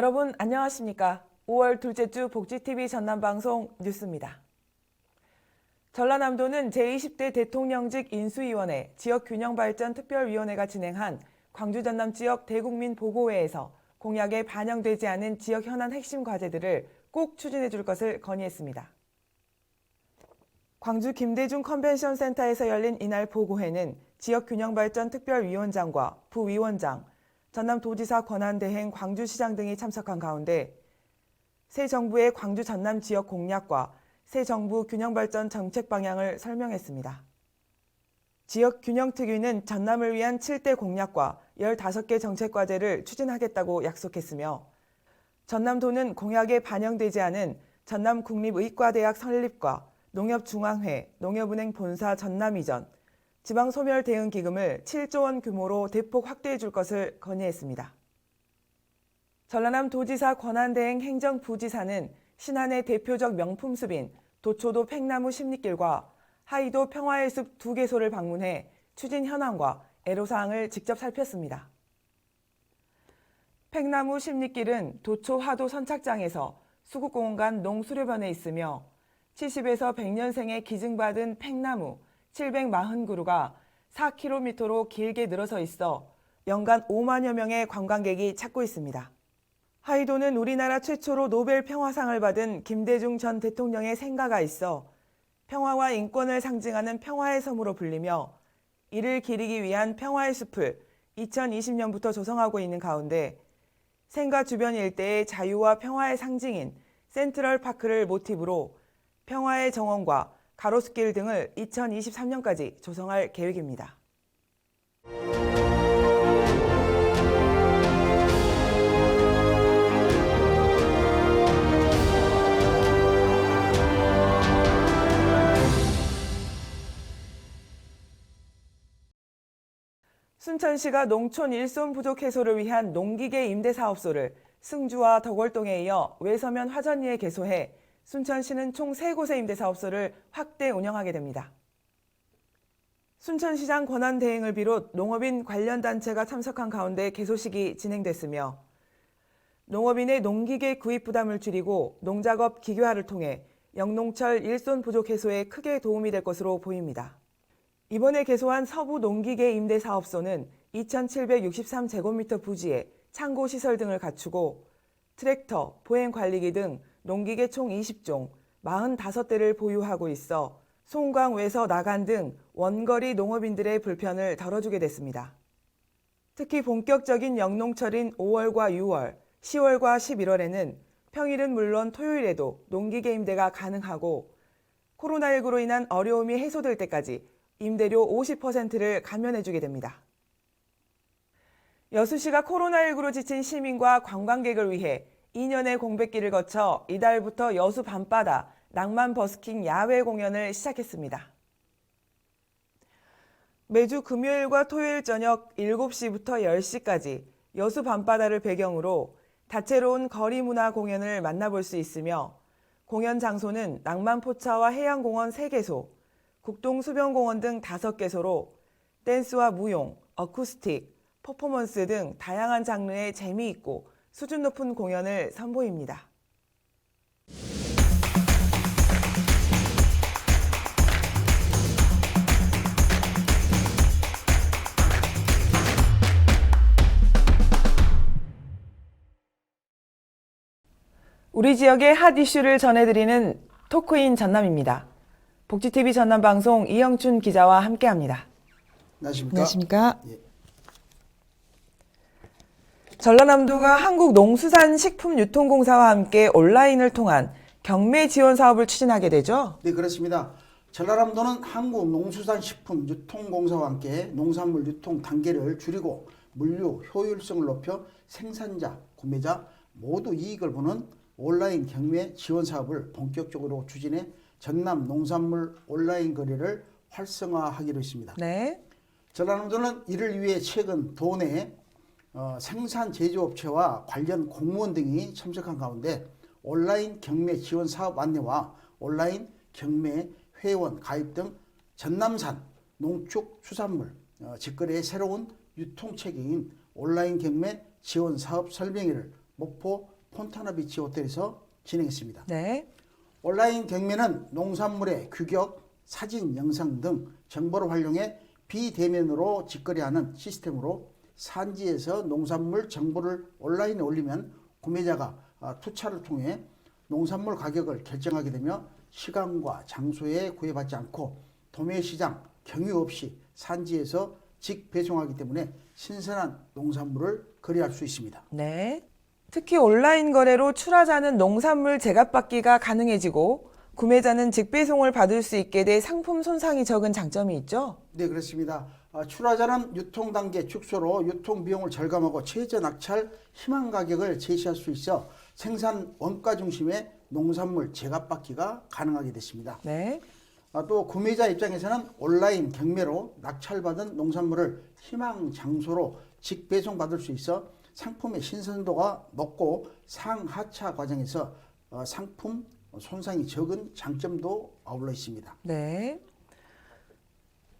여러분 안녕하십니까? 5월 둘째 주 복지TV 전남방송 뉴스입니다. 전라남도는 제20대 대통령직 인수위원회 지역균형발전특별위원회가 진행한 광주 전남 지역 대국민 보고회에서 공약에 반영되지 않은 지역 현안 핵심 과제들을 꼭 추진해 줄 것을 건의했습니다. 광주 김대중 컨벤션 센터에서 열린 이날 보고회는 지역균형발전특별위원장과 부위원장, 전남도지사 권한대행 광주시장 등이 참석한 가운데 새 정부의 광주 전남 지역 공약과 새 정부 균형발전 정책 방향을 설명했습니다. 지역균형특위는 전남을 위한 7대 공약과 15개 정책과제를 추진하겠다고 약속했으며 전남도는 공약에 반영되지 않은 전남국립의과대학 설립과 농협중앙회, 농협은행 본사 전남 이전, 지방소멸대응기금을 7조 원 규모로 대폭 확대해 줄 것을 건의했습니다. 전라남도지사 권한대행 행정부지사는 신안의 대표적 명품숲인 도초도 팽나무 십리길과 하이도 평화의 숲 2개소를 방문해 추진 현황과 애로사항을 직접 살폈습니다. 팽나무 십리길은 도초 하도 선착장에서 수국공원 간 농수료변에 있으며 70에서 100년생에 기증받은 팽나무 740그루가 4km로 길게 늘어서 있어 연간 5만여 명의 관광객이 찾고 있습니다. 하이도는 우리나라 최초로 노벨 평화상을 받은 김대중 전 대통령의 생가가 있어 평화와 인권을 상징하는 평화의 섬으로 불리며 이를 기리기 위한 평화의 숲을 2020년부터 조성하고 있는 가운데 생가 주변 일대의 자유와 평화의 상징인 센트럴파크를 모티브로 평화의 정원과 가로수길 등을 2023년까지 조성할 계획입니다. 순천시가 농촌 일손 부족 해소를 위한 농기계 임대사업소를 승주와 덕월동에 이어 외서면 화전리에 개소해 순천시는 총 3곳의 임대사업소를 확대 운영하게 됩니다. 순천시장 권한대행을 비롯 농업인 관련 단체가 참석한 가운데 개소식이 진행됐으며 농업인의 농기계 구입 부담을 줄이고 농작업 기계화를 통해 영농철 일손 부족 해소에 크게 도움이 될 것으로 보입니다. 이번에 개소한 서부 농기계 임대사업소는 2,763제곱미터 부지에 창고시설 등을 갖추고 트랙터, 보행관리기 등 농기계 총 20종, 45대를 보유하고 있어 송강, 외서, 나간 등 원거리 농업인들의 불편을 덜어주게 됐습니다. 특히 본격적인 영농철인 5월과 6월, 10월과 11월에는 평일은 물론 토요일에도 농기계 임대가 가능하고 코로나19로 인한 어려움이 해소될 때까지 임대료 50%를 감면해주게 됩니다. 여수시가 코로나19로 지친 시민과 관광객을 위해 2년의 공백기를 거쳐 이달부터 여수 밤바다 낭만 버스킹 야외 공연을 시작했습니다. 매주 금요일과 토요일 저녁 7시부터 10시까지 여수 밤바다를 배경으로 다채로운 거리 문화 공연을 만나볼 수 있으며 공연 장소는 낭만포차와 해양공원 3개소, 국동수변공원 등 5개소로 댄스와 무용, 어쿠스틱, 퍼포먼스 등 다양한 장르의 재미있고 수준 높은 공연을 선보입니다. 우리 지역의 핫 이슈를 전해드리는 토크인 전남입니다. 복지TV 전남방송 이영춘 기자와 함께합니다. 안녕하십니까? 예. 전라남도가 한국농수산식품유통공사와 함께 온라인을 통한 경매 지원 사업을 추진하게 되죠? 네, 그렇습니다. 전라남도는 한국농수산식품유통공사와 함께 농산물 유통 단계를 줄이고 물류 효율성을 높여 생산자, 구매자 모두 이익을 보는 온라인 경매 지원 사업을 본격적으로 추진해 전남 농산물 온라인 거래를 활성화하기로 했습니다. 네. 전라남도는 이를 위해 최근 도내 생산 제조업체와 관련 공무원 등이 참석한 가운데 온라인 경매 지원 사업 안내와 온라인 경매 회원 가입 등 전남산 농축수산물 직거래의 새로운 유통체계인 온라인 경매 지원 사업 설명회를 목포 폰타나비치 호텔에서 진행했습니다. 네. 온라인 경매는 농산물의 규격, 사진, 영상 등 정보를 활용해 비대면으로 직거래하는 시스템으로 산지에서 농산물 정보를 온라인에 올리면 구매자가 투차를 통해 농산물 가격을 결정하게 되며 시간과 장소에 구애받지 않고 도매시장 경유 없이 산지에서 직배송하기 때문에 신선한 농산물을 거래할 수 있습니다. 네. 특히 온라인 거래로 출하자는 농산물 제값받기가 가능해지고 구매자는 직배송을 받을 수 있게 돼 상품 손상이 적은 장점이 있죠? 네, 그렇습니다. 출하자는 유통 단계 축소로 유통 비용을 절감하고 최저 낙찰 희망 가격을 제시할 수 있어 생산 원가 중심의 농산물 제값받기가 가능하게 됐습니다. 네. 또 구매자 입장에서는 온라인 경매로 낙찰받은 농산물을 희망 장소로 직배송 받을 수 있어 상품의 신선도가 높고 상하차 과정에서 상품 손상이 적은 장점도 아울러 있습니다. 네.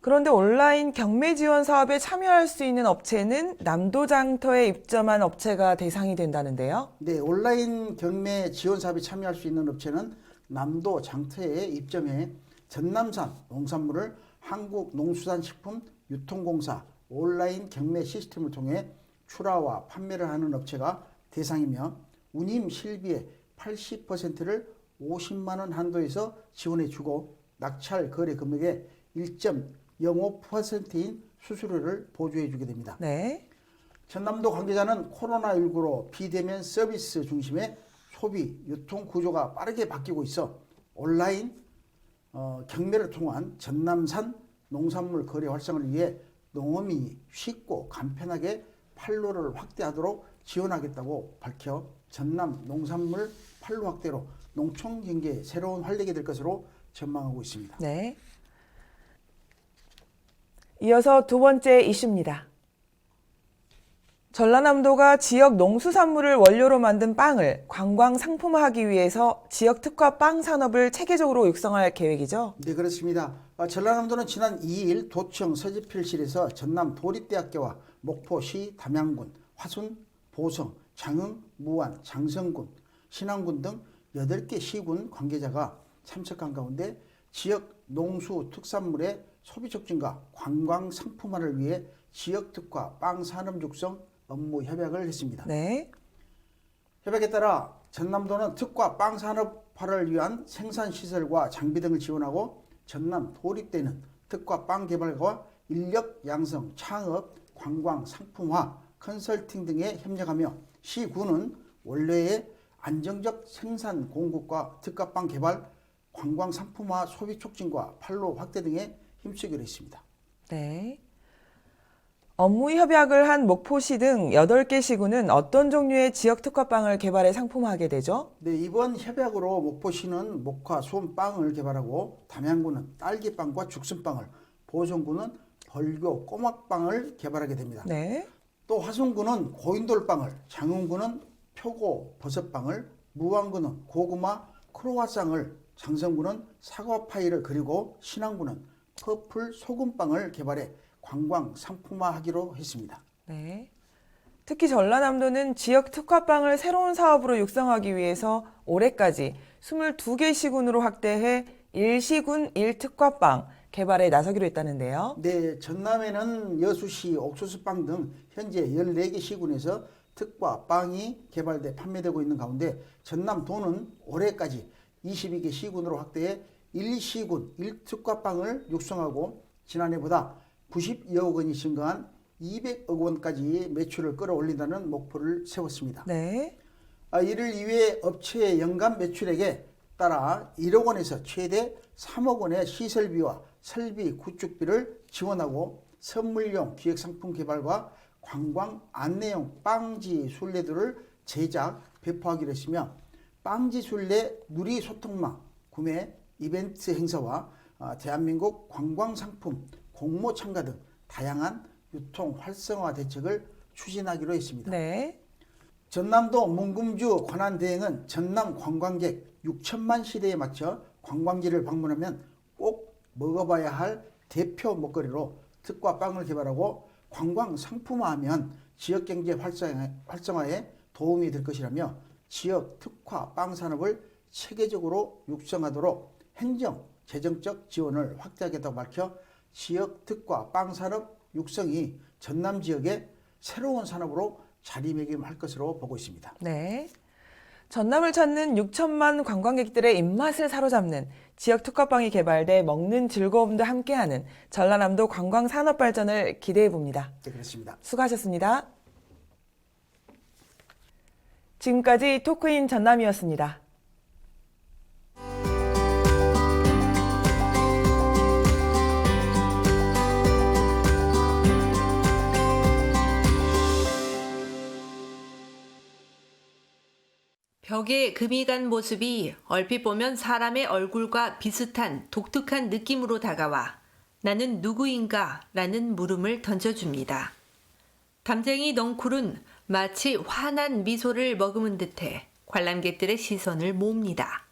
그런데 온라인 경매 지원 사업에 참여할 수 있는 업체는 남도장터에 입점한 업체가 대상이 된다는데요. 네, 온라인 경매 지원 사업에 참여할 수 있는 업체는 남도 장터에 입점해 전남산 농산물을 한국농수산식품유통공사 온라인 경매 시스템을 통해 출하와 판매를 하는 업체가 대상이며 운임 실비의 80%를 50만 원 한도에서 지원해 주고 낙찰 거래 금액의 1.05%인 수수료를 보조해 주게 됩니다. 네. 전남도 관계자는 코로나19로 비대면 서비스 중심의 소비, 유통 구조가 빠르게 바뀌고 있어 온라인 경매를 통한 전남산 농산물 거래 활성화를 위해 농어민이 쉽고 간편하게 판로를 확대하도록 지원하겠다고 밝혀 전남 농산물 판로 확대로 농촌 경제에 새로운 활력이 될 것으로 전망하고 있습니다. 네. 이어서 두 번째 이슈입니다. 전라남도가 지역 농수산물을 원료로 만든 빵을 관광 상품화하기 위해서 지역 특화 빵 산업을 체계적으로 육성할 계획이죠? 네, 그렇습니다. 전라남도는 지난 2일 도청 서지필실에서 전남 도립대학교와 목포시 담양군, 화순, 보성, 장흥, 무안, 장성군, 신안군 등 8개 시군 관계자가 참석한 가운데 지역 농수 특산물의 소비 촉진과 관광 상품화를 위해 지역 특화 빵 산업 육성 업무 협약을 했습니다. 네. 협약에 따라 전남도는 특화 빵 산업화를 위한 생산 시설과 장비 등을 지원하고 전남 도립대는 특화 빵 개발과 인력 양성, 창업, 관광 상품화, 컨설팅 등에 협력하며 시군은 원래의 안정적 생산 공급과 특화 빵 개발, 관광 상품화 소비 촉진과 판로 확대 등에 힘쓰기로 했습니다. 네. 업무 협약을 한 목포시 등 8개 시군은 어떤 종류의 지역 특화빵을 개발해 상품화하게 되죠? 네, 이번 협약으로 목포시는 목화, 솜빵을 개발하고 담양군은 딸기빵과 죽순빵을, 보성군은 벌교, 꼬막빵을 개발하게 됩니다. 네. 또 화순군은 고인돌빵을, 장흥군은 표고, 버섯빵을, 무안군은 고구마, 크로와상을, 장성군은 사과파이를 그리고 신안군은 퍼플 소금빵을 개발해 관광 상품화하기로 했습니다. 네. 특히 전라남도는 지역 특화빵을 새로운 사업으로 육성하기 위해서 올해까지 22개 시군으로 확대해 1시군 1특화빵 개발에 나서기로 했다는데요. 네, 전남에는 여수시 옥수수빵 등 현재 14개 시군에서 특화 빵이 개발돼 판매되고 있는 가운데 전남도는 올해까지 22개 시군으로 확대해 1시군 1특화빵을 육성하고 지난해보다 90여억 원이 증가한 200억 원까지 매출을 끌어올린다는 목표를 세웠습니다. 네. 이를 위해 업체의 연간 매출액에 따라 1억 원에서 최대 3억 원의 시설비와 설비 구축비를 지원하고 선물용 기획상품 개발과 관광 안내용 빵지 순례들을 제작, 배포하기로 했으며 빵지 순례 누리 소통망 구매 이벤트 행사와 대한민국 관광상품 공모 참가 등 다양한 유통 활성화 대책을 추진하기로 했습니다. 네. 전남도 문금주 관한대행은 전남 관광객 6천만 시대에 맞춰 관광지를 방문하면 꼭 먹어봐야 할 대표 먹거리로 특화 빵을 개발하고 관광 상품화하면 지역경제 활성화에 도움이 될 것이라며 지역 특화 빵 산업을 체계적으로 육성하도록 행정, 재정적 지원을 확대하겠다고 밝혀 지역 특화 빵 산업 육성이 전남 지역의 새로운 산업으로 자리매김할 것으로 보고 있습니다. 네. 전남을 찾는 6천만 관광객들의 입맛을 사로잡는 지역 특화빵이 개발돼 먹는 즐거움도 함께하는 전라남도 관광 산업 발전을 기대해 봅니다. 네, 그렇습니다. 수고하셨습니다. 지금까지 토크인 전남이었습니다. 벽에 금이 간 모습이 얼핏 보면 사람의 얼굴과 비슷한 독특한 느낌으로 다가와 나는 누구인가? 라는 물음을 던져줍니다. 담쟁이 넝쿨은 마치 환한 미소를 머금은 듯해 관람객들의 시선을 모읍니다.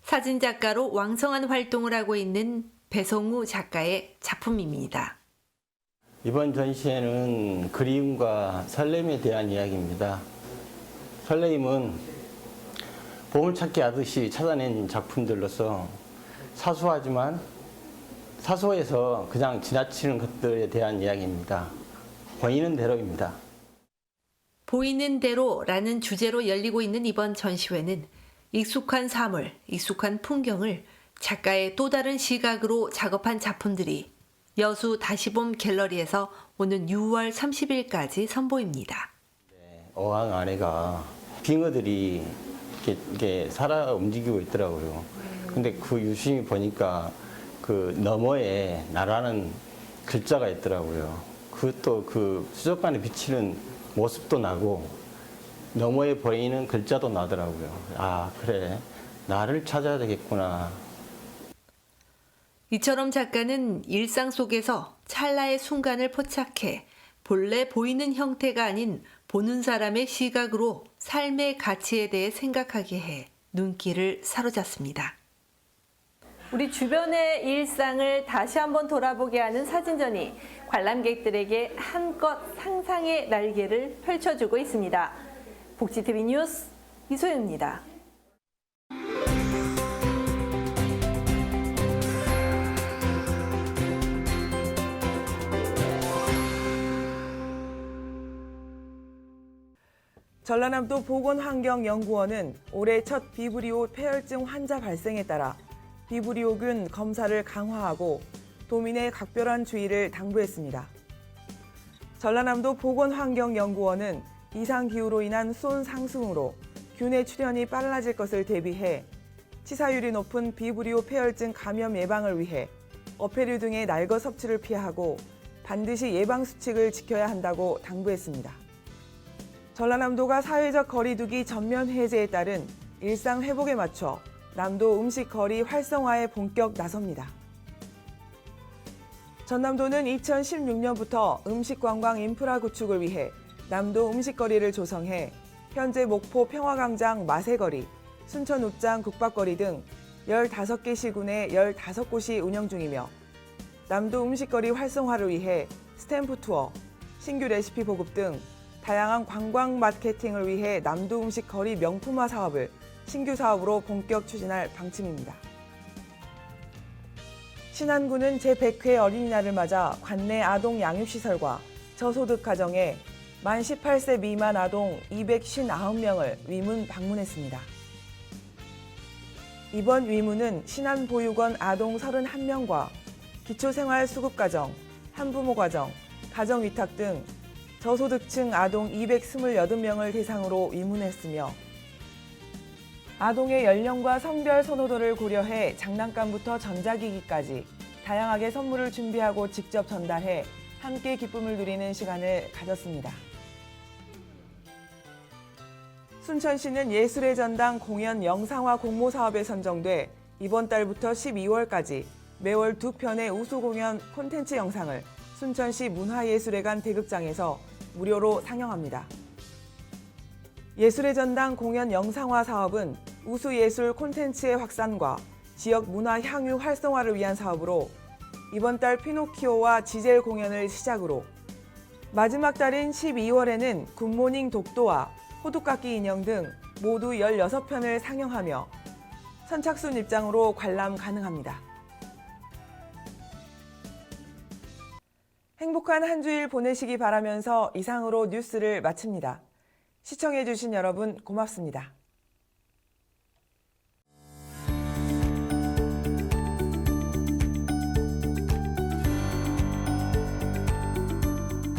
사진작가로 왕성한 활동을 하고 있는 배성우 작가의 작품입니다. 이번 전시회는 그리움과 설렘에 대한 이야기입니다. 설레임은 보물찾기 하듯이 찾아낸 작품들로서 사소하지만 사소해서 그냥 지나치는 것들에 대한 이야기입니다. 보이는 대로입니다. 보이는 대로라는 주제로 열리고 있는 이번 전시회는 익숙한 사물, 익숙한 풍경을 작가의 또 다른 시각으로 작업한 작품들이 여수 다시봄 갤러리에서 오는 6월 30일까지 선보입니다. 어항 안에가 빙어들이 이렇게 살아 움직이고 있더라고요. 근데 그 유심히 보니까 그 너머에 나라는 글자가 있더라고요. 그것도 그 수족관에 비치는 모습도 나고 너머에 보이는 글자도 나더라고요. 아, 그래. 나를 찾아야 되겠구나. 이처럼 작가는 일상 속에서 찰나의 순간을 포착해 본래 보이는 형태가 아닌 보는 사람의 시각으로 삶의 가치에 대해 생각하게 해 눈길을 사로잡습니다. 우리 주변의 일상을 다시 한번 돌아보게 하는 사진전이 관람객들에게 한껏 상상의 날개를 펼쳐주고 있습니다. 복지TV 뉴스 이소영입니다. 전라남도 보건환경연구원은 올해 첫 비브리오 폐혈증 환자 발생에 따라 비브리오균 검사를 강화하고 도민의 각별한 주의를 당부했습니다. 전라남도 보건환경연구원은 이상기후로 인한 수온 상승으로 균의 출현이 빨라질 것을 대비해 치사율이 높은 비브리오 폐혈증 감염 예방을 위해 어패류 등의 날거 섭취를 피하고 반드시 예방 수칙을 지켜야 한다고 당부했습니다. 전라남도가 사회적 거리두기 전면 해제에 따른 일상 회복에 맞춰 남도 음식 거리 활성화에 본격 나섭니다. 전남도는 2016년부터 음식 관광 인프라 구축을 위해 남도 음식거리를 조성해 현재 목포 평화광장 마세거리, 순천 웃장 국밥거리 등 15개 시군에 15곳이 운영 중이며 남도 음식거리 활성화를 위해 스탬프 투어, 신규 레시피 보급 등 다양한 관광 마케팅을 위해 남도 음식 거리 명품화 사업을 신규 사업으로 본격 추진할 방침입니다. 신안군은 제100회 어린이날을 맞아 관내 아동 양육시설과 저소득 가정에 만 18세 미만 아동 259명을 위문 방문했습니다. 이번 위문은 신안보육원 아동 31명과 기초생활수급가정, 한부모가정, 가정위탁 등 저소득층 아동 228명을 대상으로 위문했으며 아동의 연령과 성별 선호도를 고려해 장난감부터 전자기기까지 다양하게 선물을 준비하고 직접 전달해 함께 기쁨을 누리는 시간을 가졌습니다. 순천시는 예술의 전당 공연 영상화 공모 사업에 선정돼 이번 달부터 12월까지 매월 2편의 우수 공연 콘텐츠 영상을 순천시 문화예술회관 대극장에서 무료로 상영합니다. 예술의 전당 공연 영상화 사업은 우수 예술 콘텐츠의 확산과 지역 문화 향유 활성화를 위한 사업으로 이번 달 피노키오와 지젤 공연을 시작으로 마지막 달인 12월에는 굿모닝 독도와 호두깎이 인형 등 모두 16편을 상영하며 선착순 입장으로 관람 가능합니다. 행복한 한 주일 보내시기 바라면서 이상으로 뉴스를 마칩니다. 시청해주신 여러분 고맙습니다.